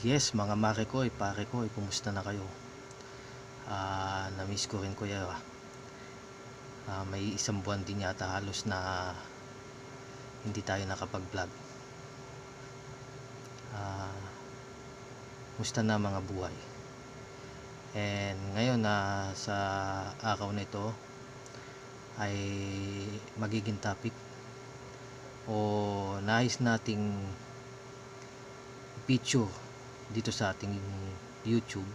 Yes, mga mare ko, pare ko, kumusta na kayo? Na-miss ko rin kuya. May isang buwan din yata halos na hindi tayo nakapag-vlog. Kumusta na mga buhay? And ngayon sa araw na ito ay magiging topic o nais nating picture dito sa ating YouTube,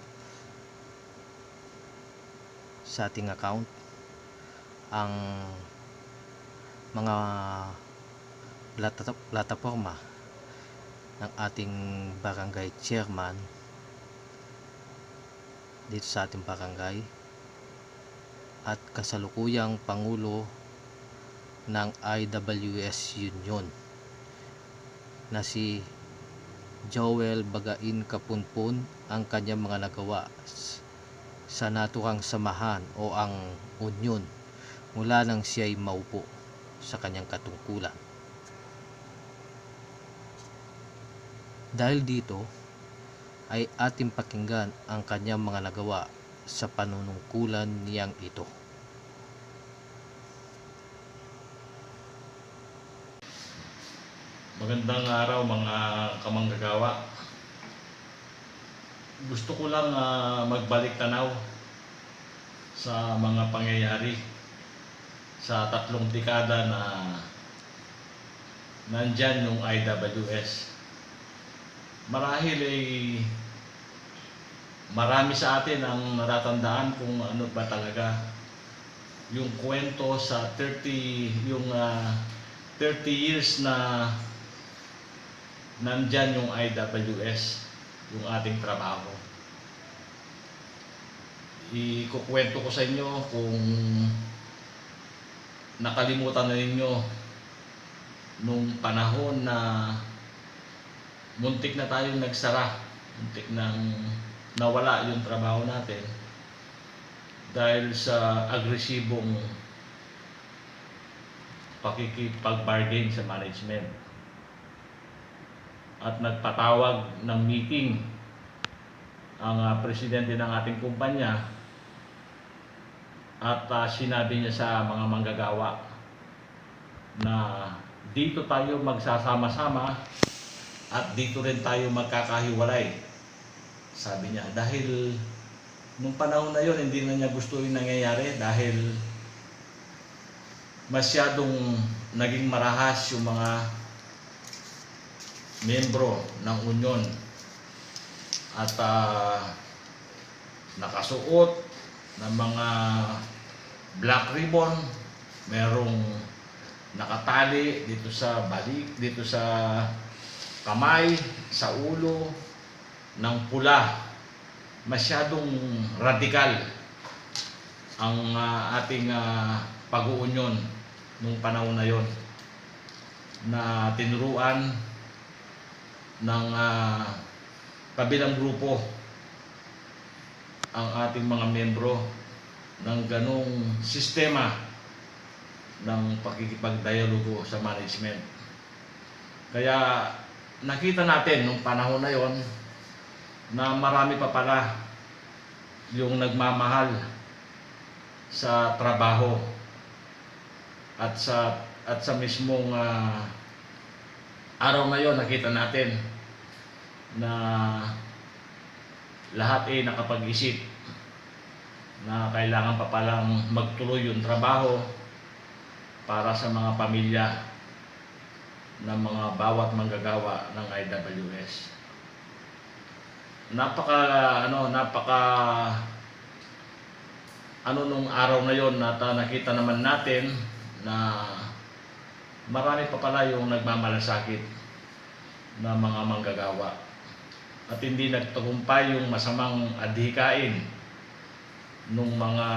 sa ating account, ang mga plataforma ng ating barangay chairman dito sa ating barangay at kasalukuyang pangulo ng IWS Union na si Joel Bagain Kapunpun, ang kanyang mga nagawa sa naturang samahan o ang union mula nang siya'y maupo sa kanyang katungkulan. Dahil dito ay ating pakinggan ang kanyang mga nagawa sa panunungkulan niyang ito. Magandang araw mga kamanggagawa. Gusto ko lang magbalik tanaw sa mga pangyayari sa 3 dekada na nandyan yung IWS. Marahil ay marami sa atin ang natatandaan kung ano ba talaga yung kwento sa 30 years na nandyan yung IWS, yung ating trabaho. Ikukwento ko sa inyo kung nakalimutan na ninyo nung panahon na muntik na tayong nagsara, muntik nang nawala yung trabaho natin dahil sa agresibong pakikipag-bargain sa management. At nagpatawag ng meeting ang presidente ng ating kumpanya at sinabi niya sa mga manggagawa na dito tayo magsasama-sama at dito rin tayo magkakahiwalay, sabi niya. Dahil nung panahon na yon hindi na niya gusto yung nangyayari dahil masyadong naging marahas yung mga membro ng union at nakasuot ng mga black ribbon, merong nakatali dito sa balik, dito sa kamay, sa ulo ng pula. Masyadong radikal ang ating pag-uunyon nung panahon na yon, na tinuruan ng kabilang grupo ang ating mga membro ng ganong sistema ng pakikipagdialogo sa management. Kaya nakita natin nung panahon na yon na marami pa pala yung nagmamahal sa trabaho at sa mismong araw na yon nakita natin na lahat ay nakapag-isip na kailangan pa palang magtuloy yung trabaho para sa mga pamilya ng mga bawat manggagawa ng IWS. Napaka nung araw na yon nakita naman natin na marami pa pala yung nagmamalasakit na mga manggagawa at hindi nagtagumpay yung masamang adhikain ng mga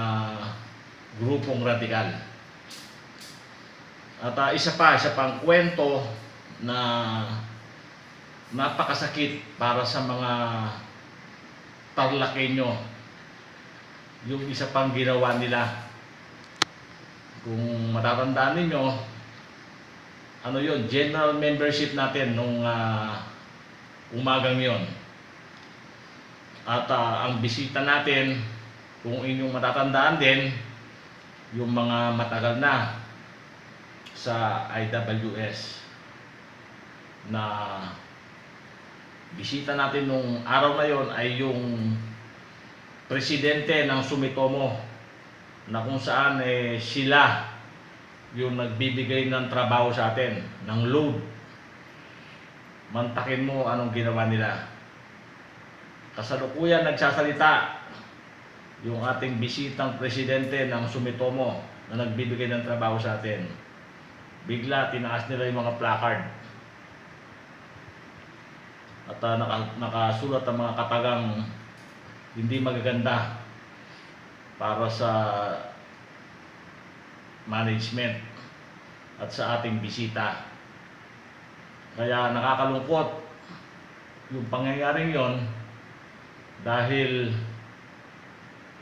grupong radikal. At isa pang kwento na napakasakit para sa mga Tarlakenyo, yung isa pang ginawa nila. Kung matatandaan ninyo, general membership natin nung umagang yon At ang bisita natin, kung inyong matatandaan din, yung mga matagal na sa IWS na bisita natin nung araw na yon ay yung presidente ng Sumitomo, na kung saan sila yung nagbibigay ng trabaho sa atin, ng load. Mantakin mo anong ginawa nila. Kasalukuyan nagsasalita yung ating bisitang presidente ng Sumitomo na nagbibigay ng trabaho sa atin. Bigla tinaas nila yung mga placard at nakasulat ang mga katagang hindi magaganda para sa management at sa ating bisita. Kaya nakakalungkot yung pangyayaring yon, dahil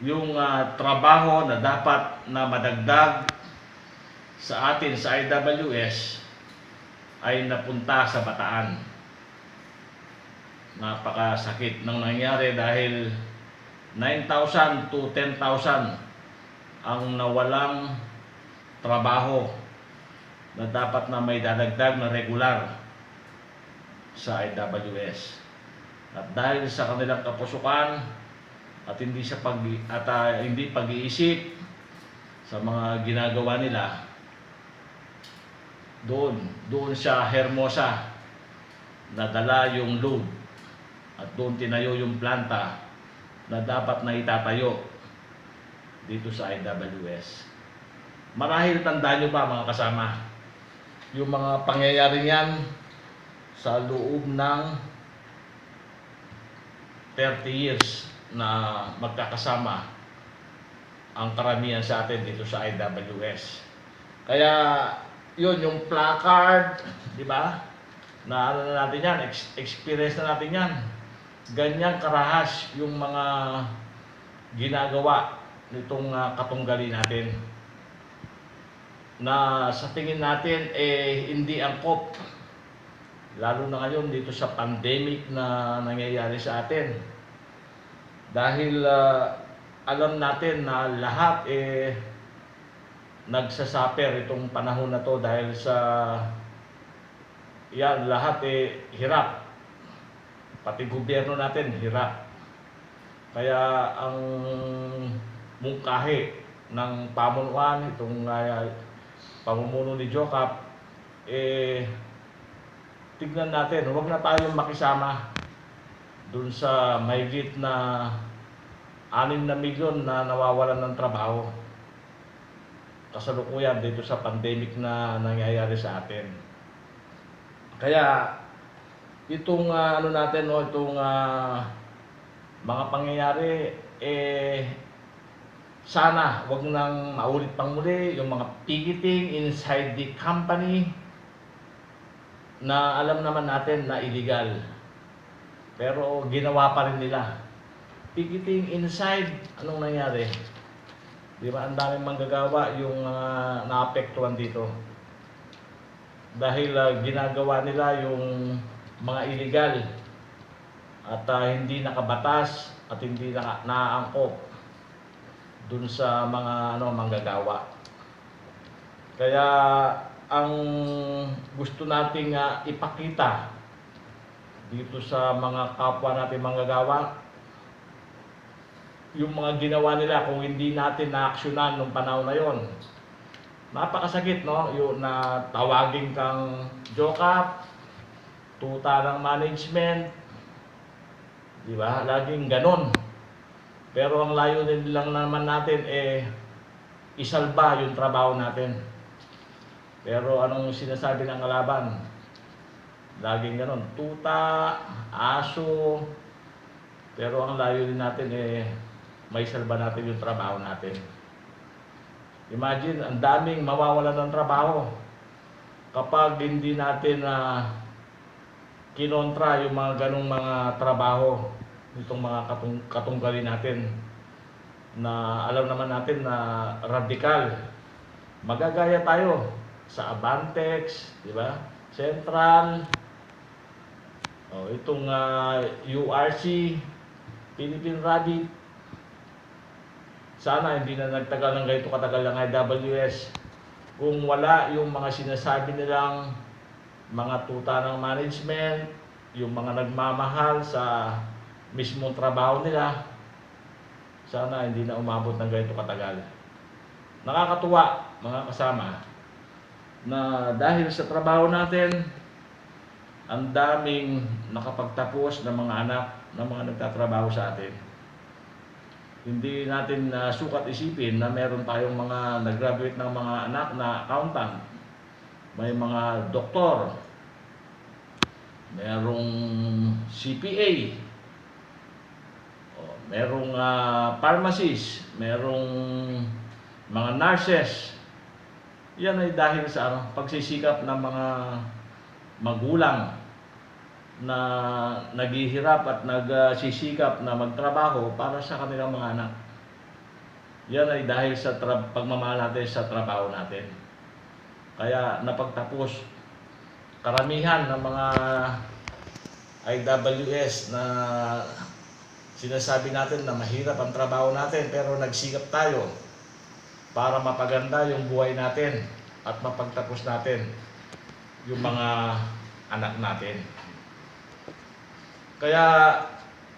yung trabaho na dapat na madagdag sa atin sa IWS ay napunta sa Bataan. Napakasakit ng nangyari dahil 9,000 to 10,000 ang nawalang trabaho na dapat na may dadagdag na regular sa IWS. At dahil sa kanilang kapusukan at hindi pag-iisip sa mga ginagawa nila, doon sa Hermosa nadala yung load at doon tinayo yung planta na dapat na itatayo dito sa IWS. Marahil tandaan nyo ba mga kasama, yung mga pangyayari yan sa loob ng 30 years na magkakasama ang karamihan sa atin dito sa IWS. Kaya yun, yung placard, di ba? Na ano na natin yan, experience na natin yan. Ganyan karahas yung mga ginagawa nitong katunggali natin, na sa tingin natin hindi angkop, lalo na ngayon dito sa pandemic na nangyayari sa atin. Dahil alam natin na lahat nagsasuffer itong panahon na to dahil sa lahat hirap. Pati gobyerno natin hirap. Kaya ang mungkahi ng pamunuan, itong pamumuno ni Jokap, tignan natin, huwag na tayong makisama dun sa mahigit na 6 na milyon na nawawalan ng trabaho kasalukuyan dito sa pandemic na nangyayari sa atin. Kaya itong itong mga pangyayari, sana wag nang maulit pang muli yung mga picketing inside the company na alam naman natin na illegal, pero ginawa pa rin nila. Picketing inside, anong nangyari? Di ba ang daming manggagawa yung naapektuhan dito dahil ginagawa nila yung mga illegal at hindi nakabatas at hindi naaangkop dun sa mga manggagawa. Kaya ang gusto nating ipakita dito sa mga kapwa natin manggagawa, yung mga ginawa nila, kung hindi natin na-aksyonan nung panahon na yon, napakasakit, no? Yung na tawagin kang Jokap, tuta ng management, di ba? Laging ganon. Pero ang layunin lang naman natin isalba yung trabaho natin. Pero anong sinasabi ng kalaban? Laging ganon, tuta, aso. Pero ang layunin natin may salba natin yung trabaho natin. Imagine, ang daming mawawalan ng trabaho kapag hindi natin kinontra yung mga ganong mga trabaho nitong mga katunggali natin, na alam naman natin na radikal. Magagaya tayo sa Abantex, di ba? Central, itong URC, Philippine Rabbit. Sana hindi na nagtagal ng ganito katagal ng IWS kung wala yung mga sinasabi nilang mga tuta ng management, yung mga nagmamahal sa mismong trabaho nila. Sana hindi na umabot ng ganito katagal. Nakakatuwa mga kasama na dahil sa trabaho natin, ang daming nakapagtapos ng mga anak ng mga nagtatrabaho sa atin. Hindi natin sukat isipin na meron tayong mga nag-graduate ng mga anak na accountant, may mga doktor, merong CPA, merong pharmacist, merong mga nurses. Yan ay dahil sa pagsisikap ng mga magulang na naghihirap at nagsisikap na magtrabaho para sa kanilang mga anak. Yan ay dahil sa pagmamahal natin sa trabaho natin. Kaya napagtapos karamihan ng mga IWS na sinasabi natin na mahirap ang trabaho natin, pero nagsikap tayo para mapaganda yung buhay natin at mapagtapos natin yung mga anak natin. Kaya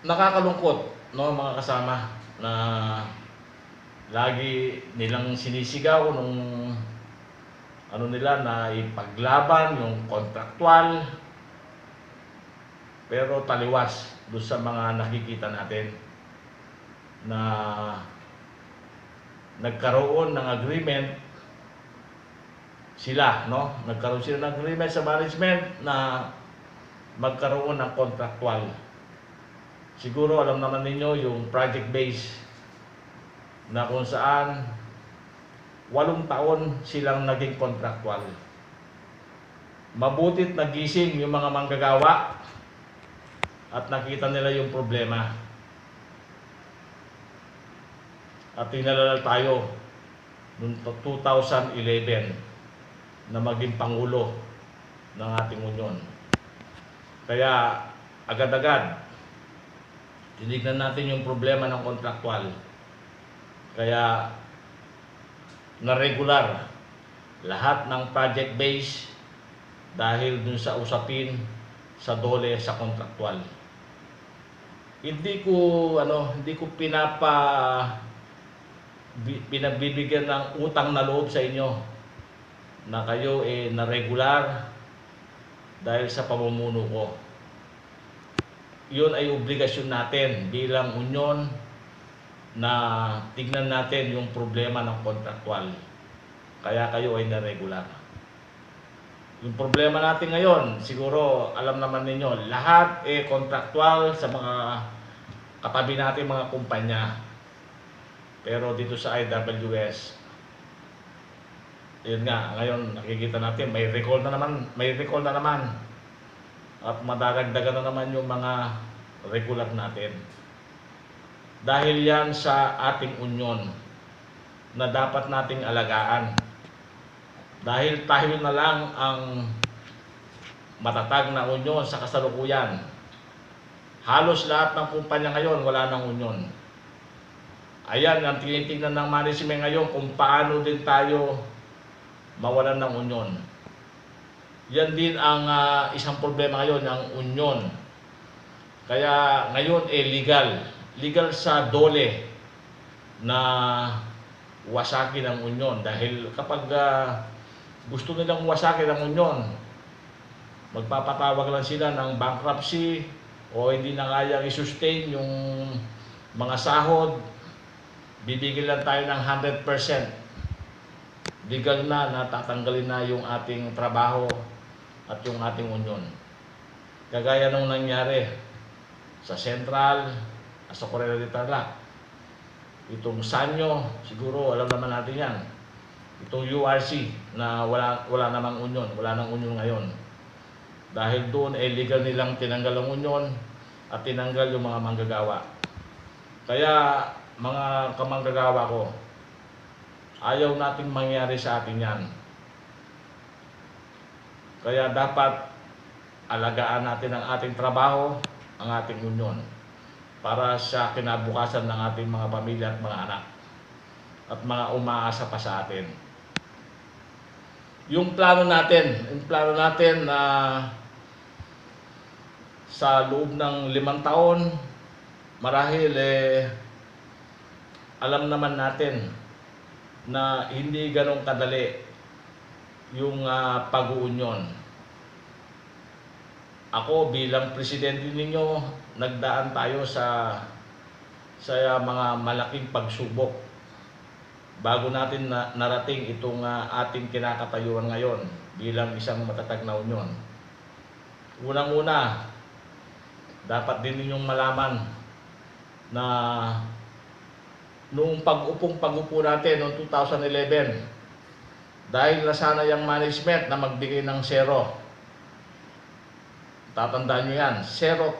nakakalungkot, no, mga kasama, na lagi nilang sinisigaw nung ano nila na ipaglaban yung kontraktual, pero taliwas doon sa mga nakikita natin na nagkaroon ng agreement sila, no? Nagkaroon sila ng agreement sa management na magkaroon ng kontraktual. Siguro alam naman ninyo yung project base na kung saan 8 taon silang naging kontraktual. Mabutit nagising yung mga manggagawa at nakita nila yung problema. At tinalala tayo noong 2011 na maging pangulo ng ating union. Kaya agad-agad tinignan natin yung problema ng kontraktual. Kaya na-regular lahat ng project base dahil dun sa usapin sa dole sa kontraktual. Hindi ko pinabibigyan ng utang na loob sa inyo na kayo na-regular dahil sa pamumuno ko. Yun ay obligasyon natin bilang union na tignan natin yung problema ng kontraktual. Kaya kayo ay na-regular. Yung problema natin ngayon, siguro alam naman ninyo, lahat kontraktual sa mga katabi natin mga kumpanya. Pero dito sa IWS, yun nga, ngayon nakikita natin may recall na naman. At madadagdagan na naman yung mga regular natin. Dahil yan sa ating union na dapat nating alagaan. Dahil tayo na lang ang matatag na union sa kasalukuyan. Halos lahat ng kumpanya ngayon wala ng union. Ayan ang tinitingnan ng management ngayon kung paano din tayo mawalan ng union. Yan din ang isang problema ngayon, ang union. Kaya ngayon legal sa dole na wasakin ang union. Dahil kapag gusto nilang wasakin ang union, magpapatawag lang sila ng bankruptcy o hindi na kayang i-sustain yung mga sahod, bibigyan lang tayo ng 100%. Legal na tatanggalin na yung ating trabaho at yung ating union. Kagaya nung nangyari sa Central, sa Correo de Tarlac. Itong Sanyo, siguro alam naman natin yan. Itong URC na wala namang union, wala nang union ngayon. Dahil doon legal nilang tinanggal ang union at tinanggal yung mga manggagawa. Kaya mga kamanggagawa ko, ayaw nating mangyari sa atin yan. Kaya dapat alagaan natin ang ating trabaho, ang ating union. para sa kinabukasan ng ating mga pamilya at mga anak at mga umaasa pa sa atin. Yung plano natin na sa loob ng 5 taon, marahil alam naman natin na hindi ganong kadali yung pag-uunyon. Ako bilang presidente ninyo, nagdaan tayo sa mga malaking pagsubok bago natin narating itong ating kinakatayuan ngayon bilang isang matatag na unyon. Unang-una, dapat din ninyong malaman na noong pag-upo natin noong 2011, dahil nasanay ang management na magbigay ng 0, tatandaan nyo yan, 0%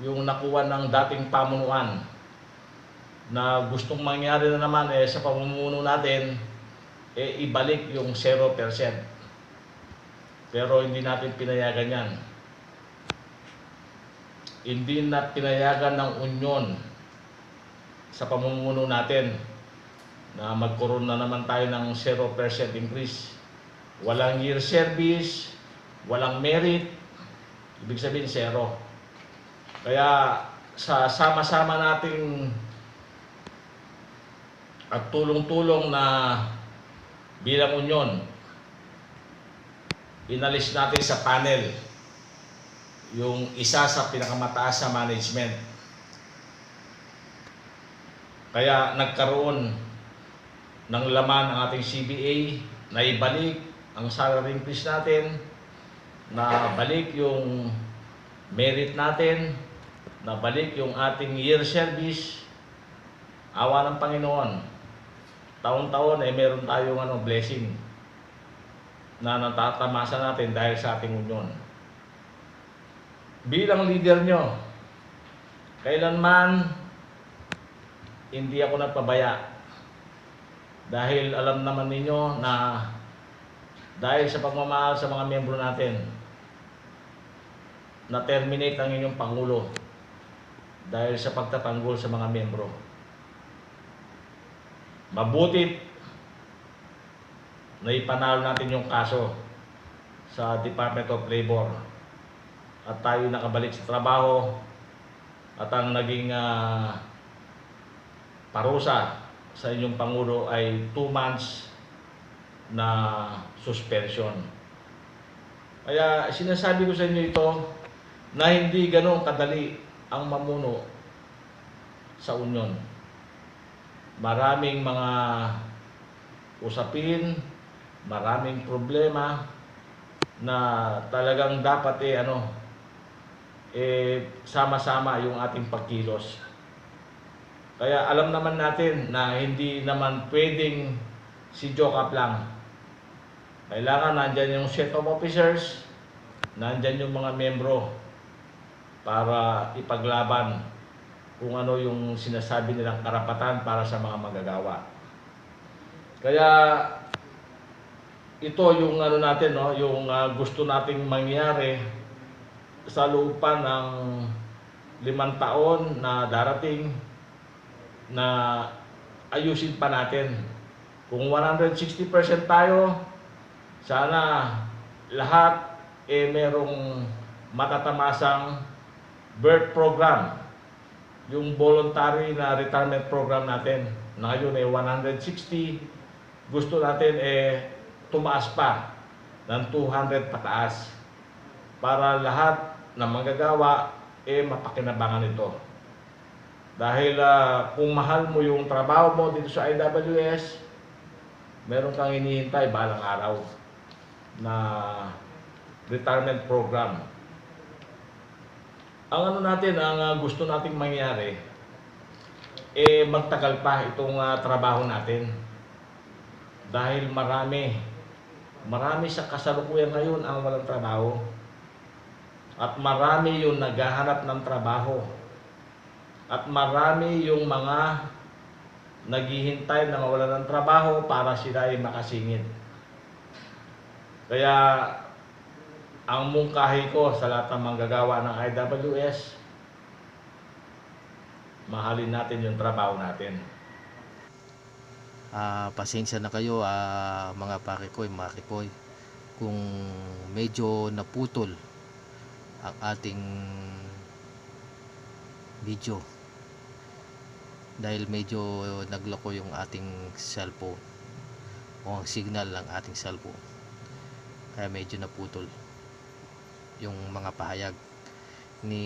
yung nakuha ng dating pamunuan, na gustong mangyari na naman sa pamumuno natin, ibalik yung 0%. Pero hindi natin pinayagan yan. Hindi na pinayagan ng unyon sa pamumuno natin na magkaroon na naman tayo ng 0% increase. Walang year service, walang merit, ibig sabihin 0. Kaya sa sama-sama nating at tulong-tulong na bilang unyon, inalis natin sa panel yung isa sa pinakamataas sa management. Kaya nagkaroon ng laman ang ating CBA na ibalik ang salary increase natin, na balik yung merit natin, na balik yung ating year service. Awa ng Panginoon, taon-taon meron tayong blessing na natatamasa natin dahil sa ating unyon. Bilang leader nyo, kailanman hindi ako nagpabaya, dahil alam naman ninyo na dahil sa pagmamahal sa mga miyembro natin, na-terminate ang inyong Pangulo dahil sa pagtatanggol sa mga miyembro. Mabuti na ipanalo natin yung kaso sa Department of Labor at tayo nakabalik sa trabaho, at ang naging parusa sa inyong Pangulo ay 2 months na suspension. Kaya sinasabi ko sa inyo ito na hindi ganun kadali ang mamuno sa unyon. Maraming mga usapin, maraming problema na talagang dapat sama-sama yung ating pagkilos. Kaya alam naman natin na hindi naman pwedeng si Jokap lang. Kailangan nandyan yung set of officers, nandyan yung mga membro para ipaglaban kung ano yung sinasabi nilang karapatan para sa mga manggagawa. Kaya ito yung natin, yung gusto nating mangyari sa loob pa ng 5 taon na darating, na ayusin pa natin. Kung 160% tayo, sana lahat merong matatamasang birth program, yung voluntary na retirement program natin. Na ngayon 160, gusto natin tumaas pa ng 200 pataas para lahat na manggagawa mapakinabangan ito. Dahil kung mahal mo yung trabaho mo dito sa IWS, meron kang hinihintay balang araw na retirement program. Ang ang gusto nating mangyari, magtagal pa itong trabaho natin. Dahil marami sa kasalukuyan ngayon ang walang trabaho. At marami yung naghahanap ng trabaho. At marami yung mga naghihintay na mawalan ng trabaho para sila ay makasingit. Kaya ang mungkahi ko sa lahat ng manggagawa ng IWS, mahalin natin yung trabaho natin. Pasensya na kayo, mga parekoy, marikoy, kung medyo naputol ang ating video dahil medyo nagloko yung ating cellphone o ang signal ng ating cellphone, kaya medyo naputol yung mga pahayag ni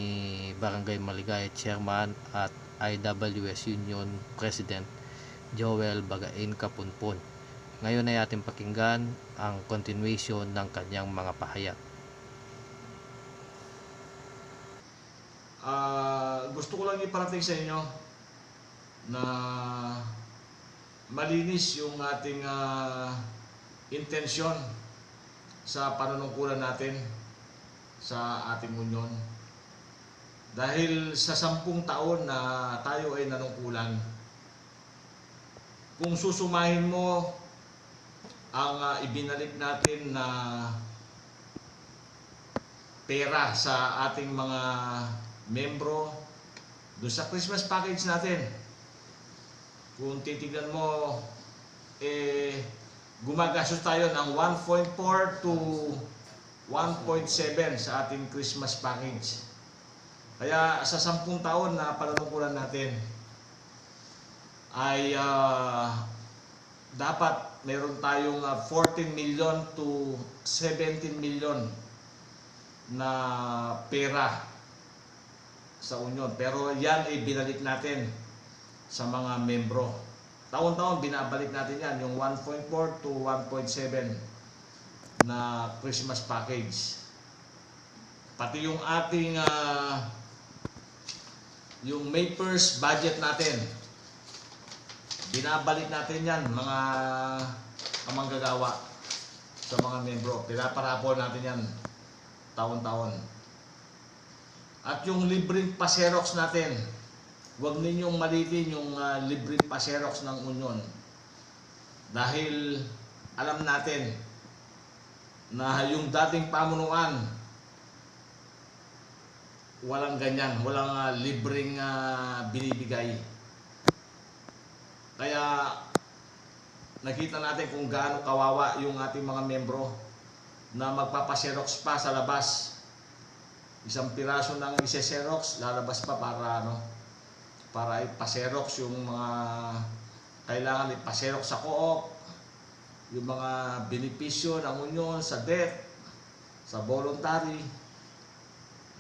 Barangay Maligaya Chairman at IWS Union President Joel Bagain Kapunpon. Ngayon ay ating pakinggan ang continuation ng kanyang mga pahayag. Gusto ko lang iparating sa inyo na malinis yung ating intensyon sa panunungkulan natin sa ating union. Dahil sa 10 taon na tayo ay nanungkulan, kung susumahin mo ang ibinalik natin na pera sa ating mga membro doon sa Christmas package natin, kung titignan mo, gumagastos tayo ng 1.4 to 1.7 sa ating Christmas package. Kaya sa 10 taon na panunungkulan natin ay dapat meron tayong 14 million to 17 million na pera sa union. Pero yan ay binalik natin sa mga membro. Taon-taon binabalik natin yan, yung 1.4 to 1.7 na Christmas package. Pati yung ating yung May 1st budget natin, binabalik natin yan, mga kamanggagawa sa mga membro. Pinaparapol natin yan taon-taon. At yung libreng pa-xerox natin, huwag ninyong malitin yung libreng pa-xerox ng union. Dahil alam natin na yung dating pamunuan, walang ganyan, walang libreng binibigay. Kaya nakita natin kung gaano kawawa yung ating mga membro na magpapaserox pa sa labas. Isang piraso ng ise-xerox, lalabas pa para ipaserox yung mga kailangan ipaserox sa co-op, yung mga benepisyo ng union sa debt, sa voluntary.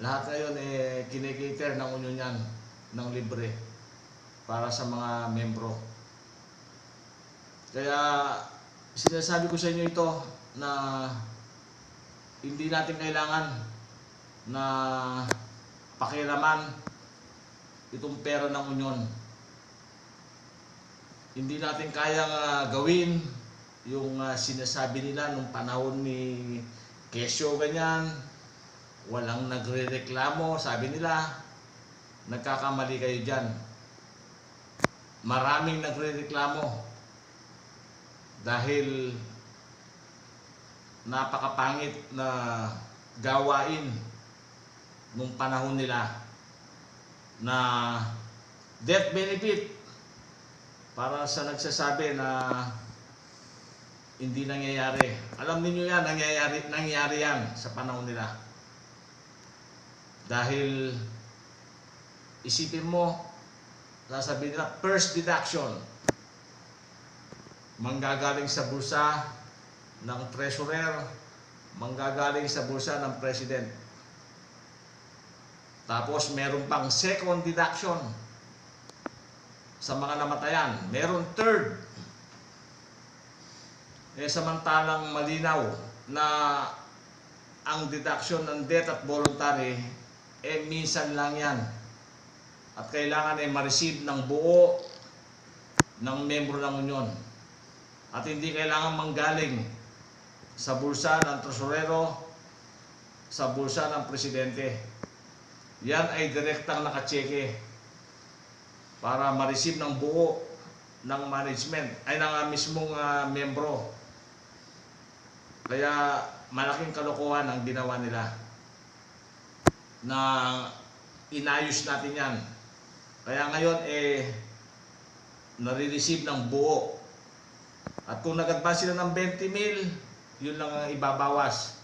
Lahat ngayon kinikater ng union yan ng libre para sa mga membro. Kaya sinasabi ko sa inyo ito na hindi natin kailangan na pakialaman itong pera ng union. Hindi natin kayang gawin yung sinasabi nila nung panahon ni Kesyo ganyan, walang nagrereklamo, sabi nila. Nagkakamali kayo dyan. Maraming nagrereklamo dahil napakapangit na gawain nung panahon nila na death benefit para sa nagsasabi na hindi nangyayari. Alam niyo yan, nangyayari yan sa panahon nila. Dahil isipin mo, sasabihin nila first deduction, manggagaling sa bulsa ng treasurer, manggagaling sa bulsa ng president. Tapos meron pang second deduction sa mga namatayan. Meron third. Samantalang malinaw na ang deduction ng death at voluntary minsan lang yan. At kailangan ma-receive ng buo ng membro ng union. At hindi kailangan manggaling sa bulsa ng tresurero, sa bulsa ng presidente. Yan ay direktang nakatseke para ma-receive ng buo ng management, ay ng mismong membro. Kaya malaking kalokohan ang ginawa nila na inayos natin yan Kaya ngayon nare-receive ng buo. At kung nag-advance sila ng 20 mil, yun lang ang ibabawas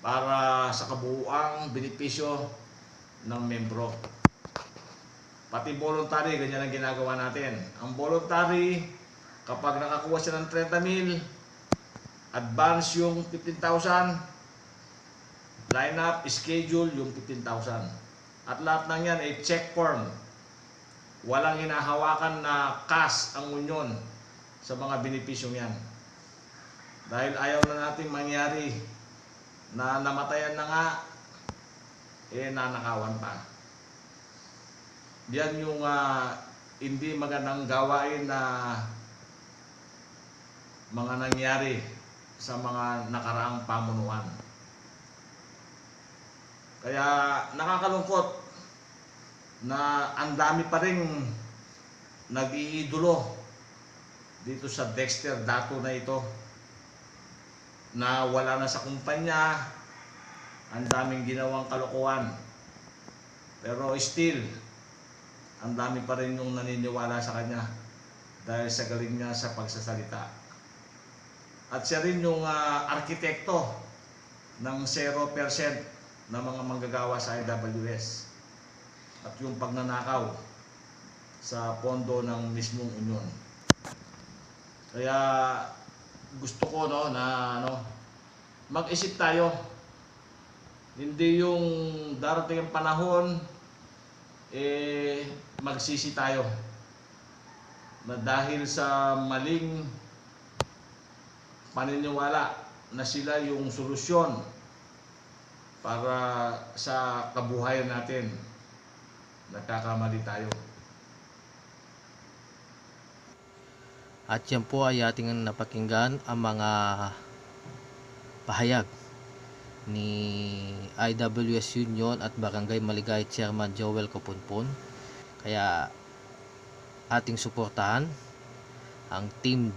para sa kabuuang benepisyo ng membro. Pati voluntary, ganyan ang ginagawa natin. Ang voluntary, kapag nakakuha siya ng 30 mil, advance yung 15,000, line up, schedule yung 15,000. At lahat ng yan ay check form. Walang hinahawakan na cash ang union sa mga benepisyong yan. Dahil ayaw na natin mangyari na namatayan na nga, nanakawan pa. Yan yung hindi magandang gawain na mga nangyari sa mga nakaraang pamunuan. Kaya nakakalungkot na ang dami pa rin nag-iidolo dito sa Dexter Dato na ito, na wala na sa kumpanya, ang daming ginawang kalokohan, pero still ang dami pa rin yung naniniwala sa kanya dahil sa galing niya sa pagsasalita. At siya rin yung arkitekto ng 0% na mga manggagawa sa IWS at yung pagnanakaw sa pondo ng mismong union. Kaya gusto ko na mag-isip tayo. Hindi yung darating ang panahon magsisi tayo na dahil sa maling paniniwala na sila yung solusyon para sa kabuhayan natin. Nagkakamali tayo. At yan po ay ating napakinggan ang mga pahayag ni IWS Union at Barangay Maligay Chairman Joel Kopunpon. Kaya ating suportahan ang Team